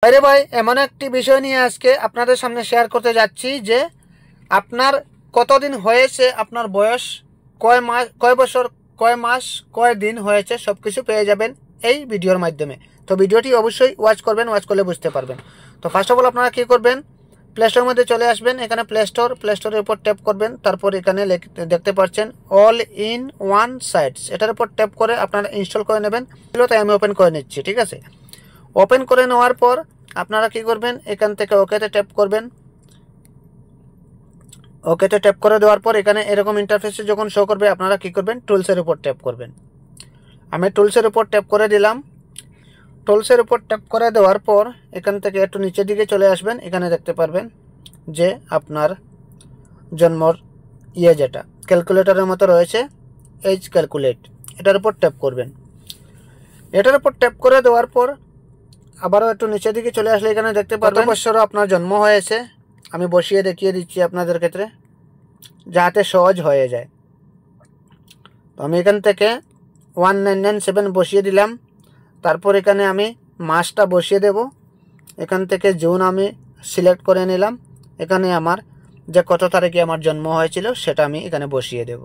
আরে ভাই, এমন একটি বিষয় নিয়ে আজকে আপনাদের সামনে শেয়ার করতে যাচ্ছি যে আপনার কতদিন হয়েছে, আপনার বয়স কয় মাস, কয় বছর, কয় মাস, কয় দিন হয়েছে, সব কিছু পেয়ে যাবেন এই ভিডিওর মাধ্যমে। তো ভিডিওটি অবশ্যই ওয়াচ করবেন, ওয়াচ করলে বুঝতে পারবেন। তো ফার্স্ট অফ অল আপনারা কী করবেন, প্লে স্টোরের মধ্যে চলে আসবেন। এখানে প্লে স্টোরের উপর ট্যাপ করবেন। তারপর এখানে দেখতে পাচ্ছেন অল ইন ওয়ান সাইটস, এটার উপর ট্যাপ করে আপনারা ইনস্টল করে নেবেন। তাই আমি ওপেন করে নিচ্ছি, ঠিক আছে। ওপেন করে নেওয়ার পর আপনারা কি করবেন, এখান থেকে ওকেতে ট্যাপ করবেন। ওকেতে ট্যাপ করে দেওয়ার পর এখানে এরকম ইন্টারফেসে যখন শো করবে আপনারা কি করবেন, টুলসের উপর ট্যাপ করবেন। আমি টুলসের উপর ট্যাপ করে দিলাম। টুলসের উপর ট্যাপ করে দেওয়ার পর এখান থেকে একটু নিচের দিকে চলে আসবেন। এখানে দেখতে পারবেন যে আপনার জন্মর যেটা ক্যালকুলেটরের মতো রয়েছে, এজ ক্যালকুলেট, এটার উপর ট্যাপ করবেন। এটার উপর ট্যাপ করে দেওয়ার পর আবারও একটু নিচের দিকে চলে আসলে এখানে দেখতে পারবেন বছরও আপনার জন্ম হয়েছে। আমি বসিয়ে দেখিয়ে দিচ্ছি আপনাদের ক্ষেত্রে, যাতে সহজ হয়ে যায়। তো আমি এখান থেকে 1997 বসিয়ে দিলাম। তারপর এখানে আমি মাসটা বসিয়ে দেব। এখান থেকে জুন আমি সিলেক্ট করে নিলাম। এখানে আমার যে কত তারিখে আমার জন্ম হয়েছিল সেটা আমি এখানে বসিয়ে দেব।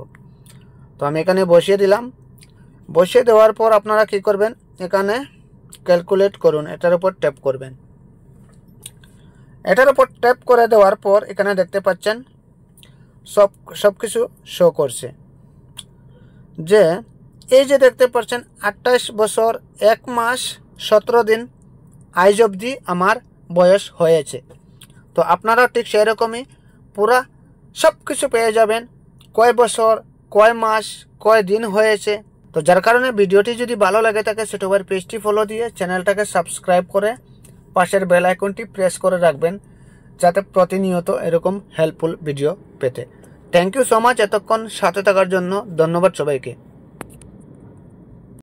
তো আমি এখানে বসিয়ে দিলাম। বসিয়ে দেওয়ার পর আপনারা কি করবেন, এখানে ক্যালকুলেট করুন, এটার উপর ট্যাপ করবেন। এটার উপর ট্যাপ করে দেওয়ার পর এখানে দেখতে পাচ্ছেন সব কিছু শো করছে যে এই যে দেখতে পাচ্ছেন 28 বছর 1 মাস 17 দিন আজ অবধি আমার বয়স হয়েছে। তো আপনারা ঠিক সেরকমই পুরা সব কিছু পেয়ে যাবেন, কয় বছর, কয় মাস, কয় দিন হয়েছে। তো যার কারণে ভিডিওটি যদি ভালো লাগে থাকে সেটাবার পেজটি ফলো দিয়ে চ্যানেলটাকে সাবস্ক্রাইব করে পাশের বেল আইকনটি প্রেস করে রাখবেন, যাতে প্রতিনিয়ত এরকম হেল্পফুল ভিডিও পেতে। থ্যাংক ইউ সো মাচ এতক্ষণ সাথে থাকার জন্য। ধন্যবাদ সবাইকে।